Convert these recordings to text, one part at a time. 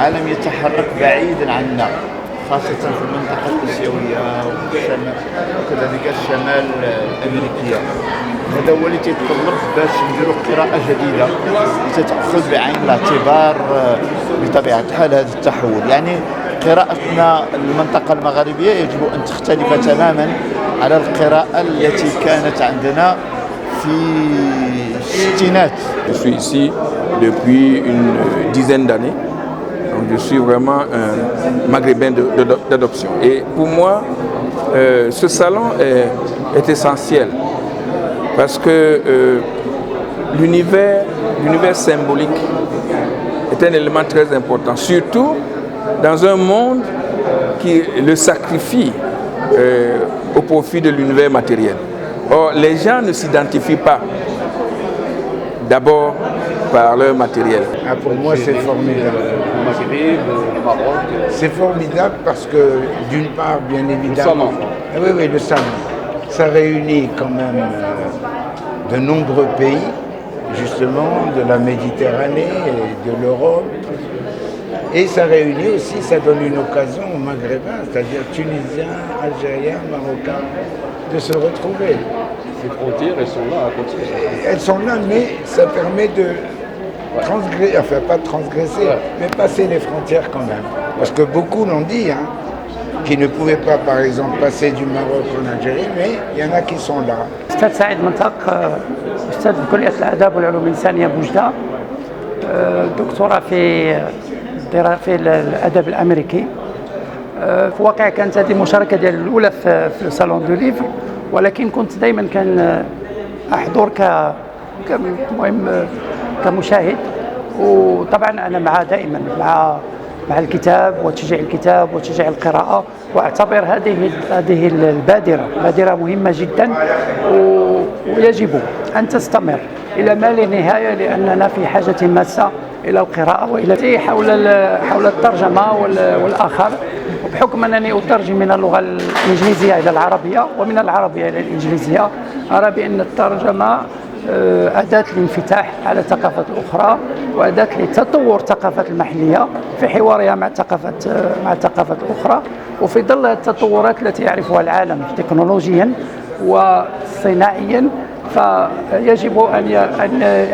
العالم يتحرك بعيدا عنا، خاصة في المنطقة الآسيوية وكذلك الشمال الأمريكية. هذا هو اللي تيتطلب باش نديروا قراءة جديدة تتأخذ بعين الاعتبار بطبيعة الحال هذا التحول. يعني قراءتنا المنطقة المغربية يجب أن تختلف تماما على القراءة التي كانت عندنا في الستينات. Je suis ici depuis une dizaine d'années. Donc je suis vraiment un maghrébin d'adoption. Et pour moi, ce salon est essentiel parce que l'univers symbolique est un élément très important, surtout dans un monde qui le sacrifie au profit de l'univers matériel. Or, les gens ne s'identifient pas d'abord par leur matériel. Pour moi, c'est formidable. Le Maroc. C'est formidable parce que, d'une part, bien évidemment, oui, le salon, ça réunit quand même de nombreux pays, justement, de la Méditerranée et de l'Europe. Et ça réunit aussi, ça donne une occasion aux Maghrébins, c'est-à-dire Tunisiens, Algériens, Marocains, de se retrouver. Ces frontières, elles sont là à continuer. Elles sont là, mais ça permet de transgresser, enfin pas de transgresser, mais passer les frontières quand même. Parce que beaucoup l'ont dit, qui ne pouvaient pas par exemple passer du Maroc en Algérie, mais il y en a qui sont là. أستاذ سعيد منطق، أستاذ بكلية الآداب والعلوم الإنسانية بوجدة، دكتوراه في الأدب الأمريكي. في الواقع كانت هذه المشاركة ديال الأولى في صالون دو ليفر، ولكن كنت دائما كان أحضر كمشاهد. وطبعا أنا دائما مع الكتاب وتشجيع الكتاب وتشجيع القراءة، وأعتبر هذه البادرة مهمة جدا ويجب أن تستمر إلى ما لا نهاية، لأننا في حاجة ماسة إلى القراءة وإلى حول الترجمة والآخر. وبحكم أنني أترجم من اللغة الإنجليزية إلى العربية ومن العربية إلى الإنجليزية، أرى بأن الترجمة أداة للانفتاح على الثقافات الأخرى وأداة لتطور الثقافات المحلية في حوارها مع الثقافات الأخرى، وفي ظل التطورات التي يعرفها العالم تكنولوجيا وصناعيا. فيجب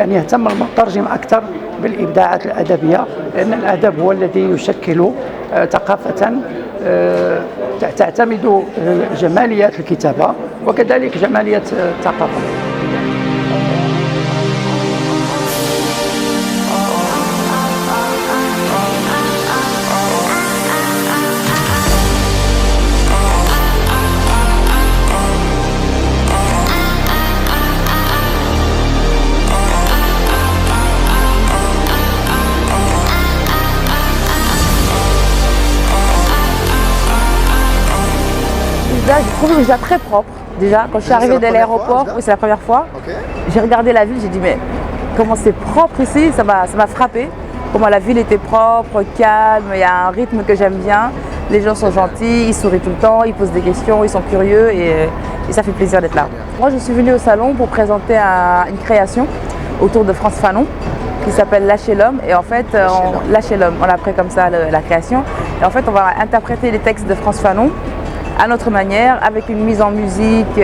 أن يهتم المترجم أكثر بالإبداعات الأدبية، لأن الأدب هو الذي يشكل ثقافة تعتمد جماليات الكتابة وكذلك جماليات الثقافة. Là, j'ai trouvé déjà très propre. Déjà, quand je suis arrivée de l'aéroport, oui, c'est la première fois. Okay. J'ai regardé la ville, j'ai dit mais comment c'est propre ici, ça m'a frappé. Comment la ville était propre, calme, il y a un rythme que j'aime bien. Les gens sont gentils, ils sourient tout le temps, ils posent des questions, ils sont curieux et ça fait plaisir d'être là. Moi, je suis venue au salon pour présenter une création autour de Frantz Fanon qui s'appelle Lâcher l'homme. Et en fait, Lâcher l'homme, on a pris comme ça la création. Et en fait, on va interpréter les textes de Frantz Fanon à notre manière, avec une mise en musique,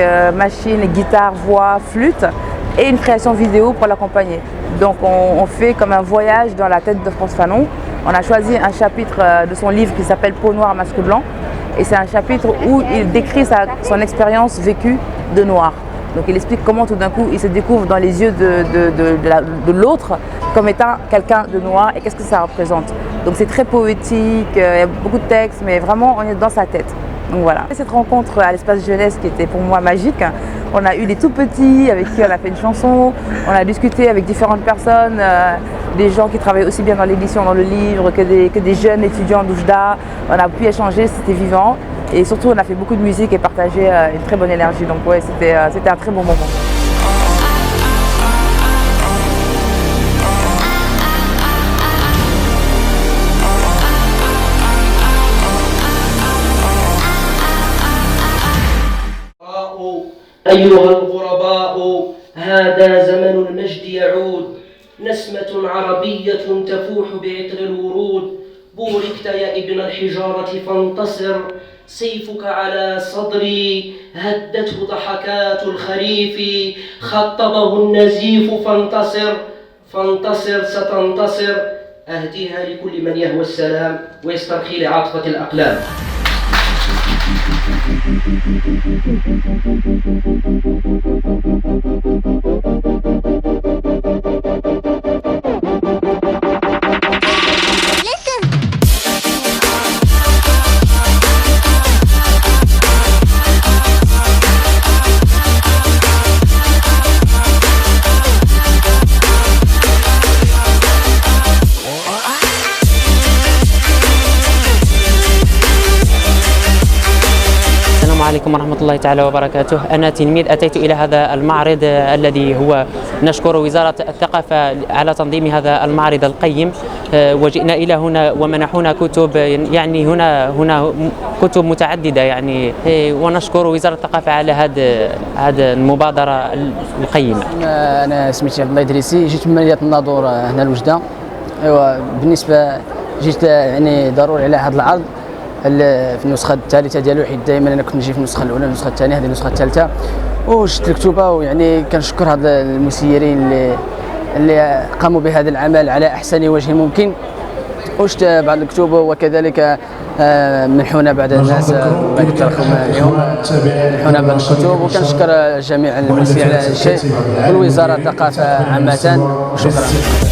machine, guitare, voix, flûte et une création vidéo pour l'accompagner. Donc on fait comme un voyage dans la tête de Frantz Fanon. On a choisi un chapitre de son livre qui s'appelle Peau noire, masque blanc. Et c'est un chapitre où il décrit son expérience vécue de noir. Donc il explique comment tout d'un coup il se découvre dans les yeux de l'autre comme étant quelqu'un de noir et qu'est-ce que ça représente. Donc c'est très poétique, il y a beaucoup de textes, mais vraiment on est dans sa tête. Donc voilà. Cette rencontre à l'espace jeunesse qui était pour moi magique, on a eu des tout petits avec qui on a fait une chanson, on a discuté avec différentes personnes, des gens qui travaillent aussi bien dans l'édition, dans le livre, que des jeunes étudiants d'Oujda. On a pu échanger, c'était vivant et surtout on a fait beaucoup de musique et partagé une très bonne énergie. Donc ouais, c'était un très bon moment. أيها الغرباء هذا زمن المجد يعود، نسمة عربية تفوح بعطر الورود، بوركت يا ابن الحجارة فانتصر، سيفك على صدري هدته ضحكات الخريف، خطبه النزيف فانتصر، فانتصر ستنتصر، أهديها لكل من يهوى السلام ويسترخي لعاطفة الأقلام. السلام عليكم ورحمة الله تعالى وبركاته. أنا تلميذ أتيت إلى هذا المعرض الذي هو نشكر وزارة الثقافة على تنظيم هذا المعرض القيم، وجئنا إلى هنا ومنحونا كتب، يعني هنا كتب متعددة يعني، ونشكر وزارة الثقافة على هذه المبادرة القيمة. أنا سميتي عبد الله إدريسي، جيت من مدينة الناظور هنا الوجدة. ايوا بالنسبة جيت يعني ضروري على هذا العرض في النسخه الثالثه ديالو، حيت دائما انا كنت نجي في النسخه الاولى، النسخه الثانيه، هذه النسخه الثالثه، وشفت الكتبه، ويعني كنشكر هاد المسيرين اللي قاموا بهذا العمل على احسن وجه ممكن. وشفت بعض الكتب، وكذلك منحونا بعض الناس ما يترخم اليوم، منحونا بعض الكتب، وكنشكر جميع المسؤولين على هذا الشيء والوزاره الثقافه عامه، وشكرا.